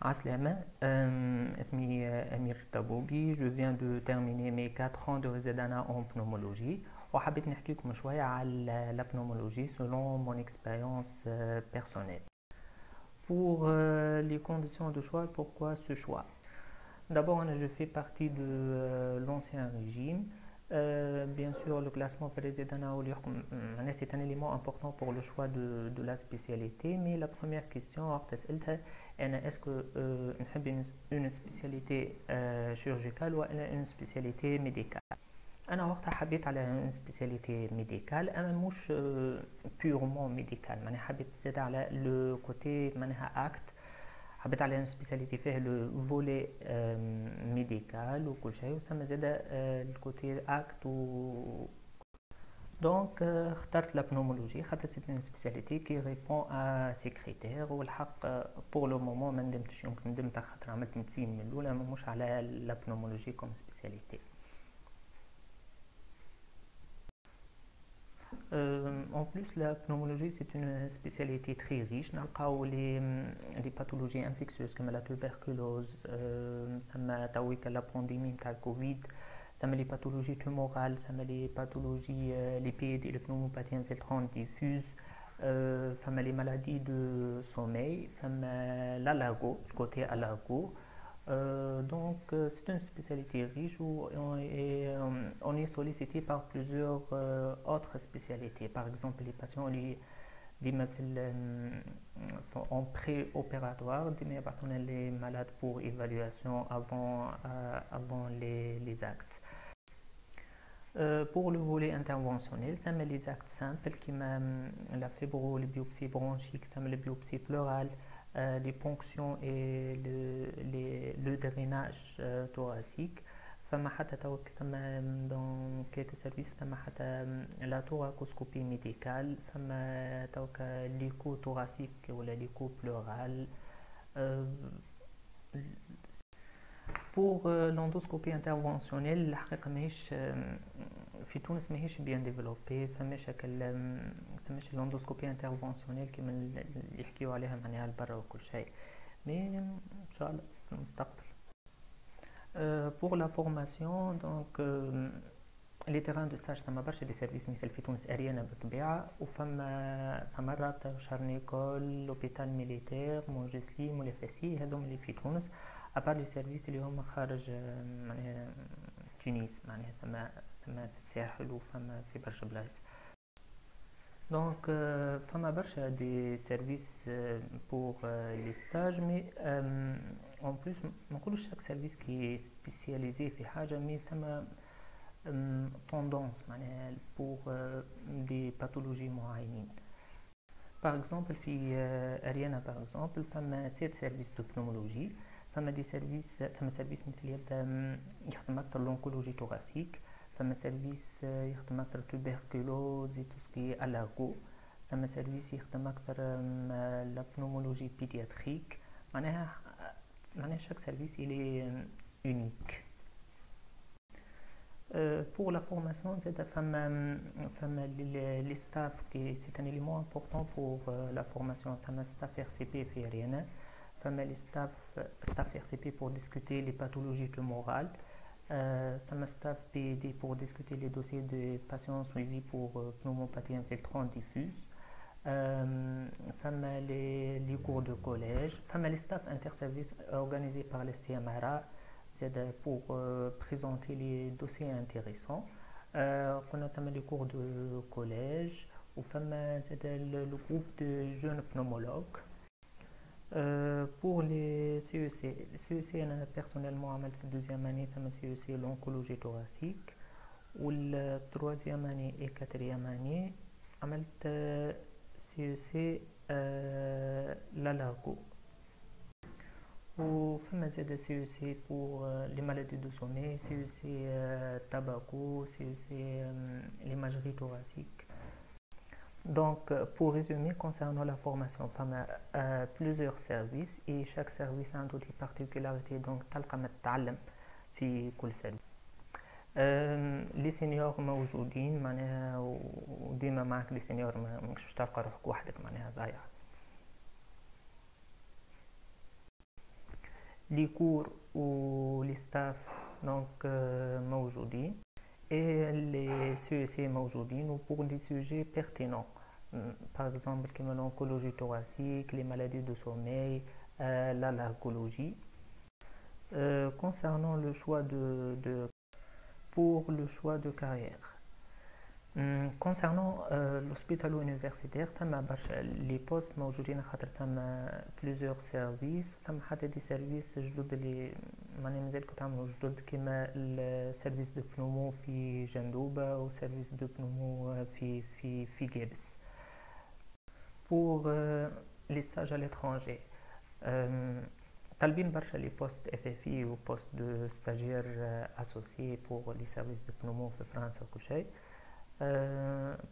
عسلامة اسمي أمير تبوغي. Je viens de terminer mes 4 ans de résidence en pneumologie وحبيت نحكيكم شوية على la pneumologie selon mon expérience personnelle. Pour les conditions de choix, pourquoi ce choix? D'abord, je fais partie de l'ancien régime. Bien sûr, le classement président c'est un élément important pour le choix de la spécialité, mais la première question est-ce que une spécialité chirurgicale ou une spécialité médicale? أنا وقتها حبيت على une spécialité médicale أما مش purement médicale، معناها حبيت زاد على le côté معناها acte، حبيت على une spécialité فيها le volet médical وكل شيء وثم زاد le côté acte donc اخترت la pneumologie خاطر c'est une spécialité qui répond à ces critères والحق pour le moment ما ندمتش، يمكن ندمت خاطر عملت ميديسين من الأولى مش على la pneumologie comme spécialité. En plus, la pneumologie, c'est une spécialité très riche. Nous les pathologies infectieuses comme la tuberculose, la pandémie de la Covid, les pathologies tumorales, les pathologies lipides et les pneumopathies infiltrantes diffuses, les maladies de sommeil, l'allergo, le côté allergo. C'est une spécialité riche où on est sollicité par plusieurs autres spécialités. Par exemple, les patients en préopératoire, les malades pour évaluation avant les actes. Pour le volet interventionnel, les actes simples qui la fibro, les biopsies bronchiques, les biopsies pleurales, les ponctions et le drainage thoracique. Dans quelques services, la thoracoscopie médicale, l'écho thoracique ou l'écho pleural. Pour l'endoscopie interventionnelle, الحقيقة ماهيش في تونس ماهيش bien développée، فماش l'endoscopie interventionnelle كما اللي يحكيو عليها معناها لبرا وكل شيء، mais إن شاء الله في المستقبل. Pour la formation, donc les terrains de stage ثما برشا دي سيرفيس مثل في تونس أريانا بالطبيعة، وفما رابطة شارنيكول، لوبيتال ميليتير، مونجسلي، مولفاسي، هذوما اللي في تونس. أبار لي سيرفيس اللي هما خارج معناها تونس، معناها ثما في الساحل وفما في برشا بلايص. دونك فما برشا دي سيرفيس بور لي ستاج، مي اون بليس ما نقولوش شاك سيرفيس كي سبيسياليزي في حاجه، مي ثما توندونس معناها بور دي باثولوجي معينين. باغ اكزومبل في اريانا باغ اكزومبل فما 7 سيرفيس دو بنومولوجي، فما دي سيرفيس، ثما سيرفيس مثل يبدا يخدم اكثر لونكولوجي توغاسيك، ثم سيرفيس يخدم أكثر توبركلوز توسكي ألارغو، ثم سيرفيس يخدم أكثر لا بنومولوجي بيدياتريك. معناها شاك سيرفيس إلي يونيك. Pour la formation, les staff, c'est un élément important pour la formation. Le staff RCP fait rien. Les staff RCP pour discuter les pathologies tumorales. Le staff PD pour discuter les dossiers de patients suivis pour pneumopathie infiltrante diffuse. Les cours de collège. Les staff interservices organisés par les STMRA pour présenter les dossiers intéressants. On a les cours de collège ou le groupe de jeunes pneumologues. Pour les CEC, أنا personnellement عملت في الدوزيام année ثم CEC l'oncologie thoracique، والتروازيام année et quatrième année عملت CEC l'allergo، وفما زاد CEC pour les maladies de sommeil، CEC tabaco، CEC l'imagerie thoracique. Donc, pour résumer, concernant la formation, il y a plusieurs services et chaque service a des particularités. Donc, تلقى ما تتعلم في كل service. لي سينيور موجودين معناها، وديما معك لي سينيور، ماكش باش تلقى روحك وحدك معناها ضايع. les cours ou les staffs donc موجودين et les CEC موجودين pour des sujets pertinents. Par exemple, comme l'oncologie thoracique, les maladies de sommeil, l'allergologie. Concernant le choix pour le choix de carrière. Concernant l'hospitalo-universitaire, les postes موجودين خاطر ثم plusieurs services ثم حتى des services جدد اللي ماني مازال كنت عاملوا جدد كيما السيرفيس دو بنومو في جندوبة و سيرفيس دو بنومو في جابس. Pour les stages à l'étranger, طالبين برشا les postes FFI ou postes de stagiaires associés pour les services de pneumo في فرنسا وكل شيء.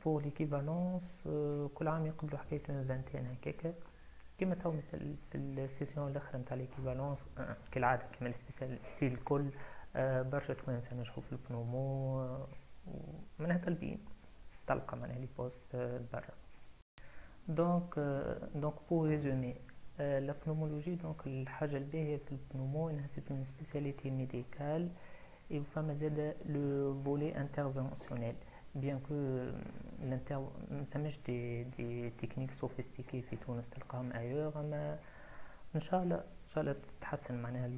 pour l'équivalence كل عام يقبلوا حكاية 20 هكاكا كيما تو مثل في السيسيون الاخرى نتاع l'équivalence كالعادة كيما السبيسياليتي الكل برشا توانسة نجحوا في البنومو ومنها طالبين تلقى معناها لي بوست برا. donc pour résumer la pneumologie donc الحاجة الباهية في البنومو انها c'est une spécialité médicale et فما زادا le volet interventionnel. Bien que ما ثماش دي تكنيك سوفيستيكي في تونس تلقاهم ايور، اما ان شاء الله تتحسن معناها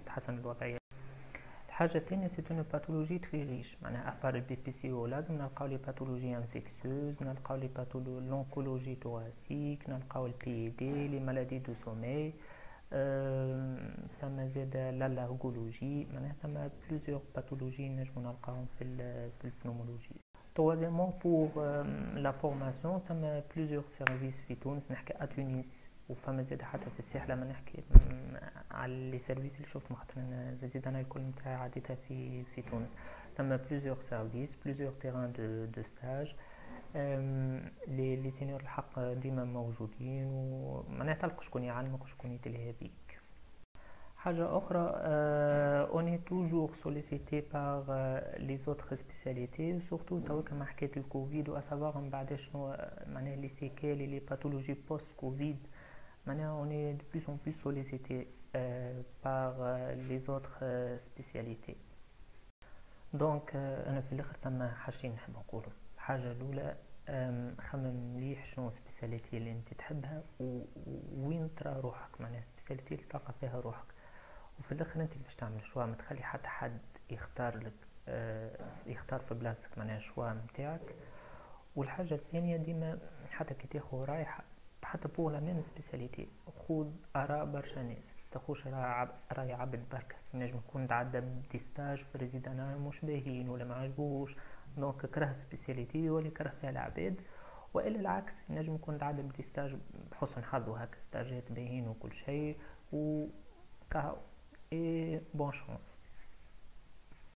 تتحسن الوضعيه. الحاجه الثانيه سي اون باثولوجي تري ريش، معناها ابار البي بي سي او لازم نلقاو لي باثولوجي انفيكسيوز، نلقاو لي لونكولوجي تواسيك، نلقاو البي دي، لي مالادي دو سومي، ثم زاد l'allergologie، معناها ثم plusieurs pathologies نجمو نلقاهم في البنومولوجي. Troisièmement pour la formation ثم plusieurs services في تونس، نحكي اتونيس وفما زاد حتى في الساحل. لما نحكي على لي سيرفيس اللي شفت خاطر زيد انا الكل نتاعي عديتها في تونس، ثم plusieurs services plusieurs terrains de stage. لي سينيور الحق ديما موجودين ومعناها تلقى شكون يعلمك وشكون يتلهى بيك. حاجة أخرى on est toujours sollicité par les autres spécialités surtout تو كما حكيت الكوفيد وأسافار من بعد شنو معناها لي سيكيل لي باثولوجي بوست كوفيد، معناها on est de plus en plus sollicité par les autres spécialités. donc أنا في الآخر ثم حاجتين نحب نقولهم. الحاجة الأولى خمم مليح شنو سبيسياليتي اللي انت تحبها وين ترى روحك، معناها سبيسياليتي اللي تلقى فيها روحك، وفي الاخر انت باش تعمل شوا، ما تخلي حتى حد يختار لك يختار في بلاصتك معناها شوا نتاعك. والحاجه الثانيه ديما حتى كي تاخذ رايح حتى بور لا ميم سبيسياليتي خذ اراء برشا ناس، تاخوش راي عبد بركه، نجم يكون تعدى بدي ستاج في ريزيدانا مش باهيين ولا ما عجبوش دونك كره سبيسياليتي ولا كره فيها العباد، والا العكس نجم يكون تعدى بدي ستاج بحسن حظه هكا ستاجات باهيين وكل شيء وكاو اي بون شانس.